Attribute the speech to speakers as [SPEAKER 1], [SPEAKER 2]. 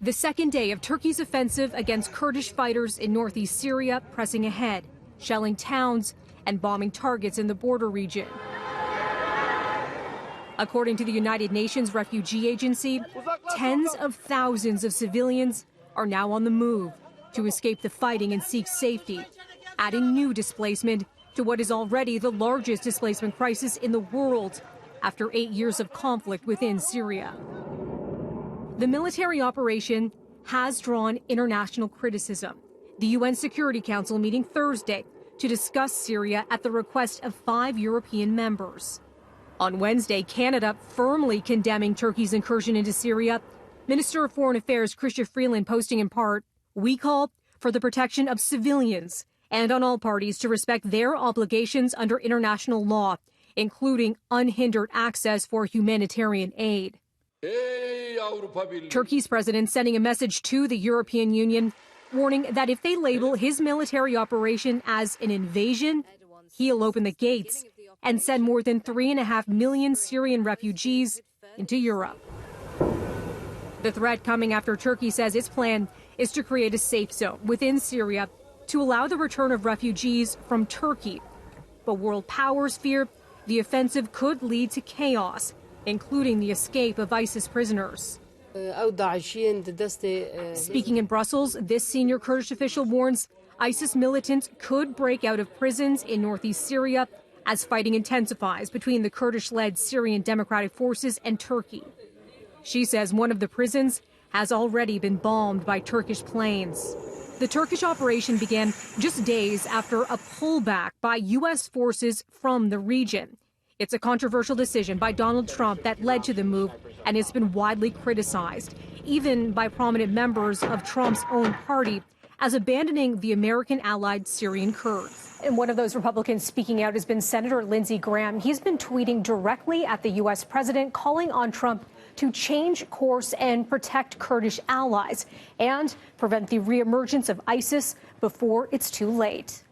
[SPEAKER 1] The second day of Turkey's offensive against Kurdish fighters in northeast Syria pressing ahead, shelling towns and bombing targets in the border region. According to the United Nations Refugee Agency, tens of thousands of civilians are now on the move to escape the fighting and seek safety, adding new displacement to what is already the largest displacement crisis in the world after 8 years of conflict within Syria. The military operation has drawn international criticism. The UN Security Council meeting Thursday to discuss Syria at the request of 5 European members. On Wednesday, Canada firmly condemning Turkey's incursion into Syria. Minister of Foreign Affairs Chrystia Freeland posting in part, "We call for the protection of civilians and on all parties to respect their obligations under international law, including unhindered access for humanitarian aid." Turkey's president sending a message to the European Union, warning that if they label his military operation as an invasion, he'll open the gates and send more than 3.5 million Syrian refugees into Europe. The threat coming after Turkey says its plan is to create a safe zone within Syria to allow the return of refugees from Turkey. But world powers fear the offensive could lead to chaos, including the escape of ISIS prisoners. Speaking in Brussels, this senior Kurdish official warns ISIS militants could break out of prisons in northeast Syria as fighting intensifies between the Kurdish-led Syrian Democratic Forces and Turkey. She says one of the prisons has already been bombed by Turkish planes. The Turkish operation began just days after a pullback by U.S. forces from the region. It's a controversial decision by Donald Trump that led to the move, and it's been widely criticized, even by prominent members of Trump's own party, as abandoning the American-allied Syrian Kurds. And one of those Republicans speaking out has been Senator Lindsey Graham. He's been tweeting directly at the U.S. president, calling on Trump to change course and protect Kurdish allies and prevent the reemergence of ISIS before it's too late.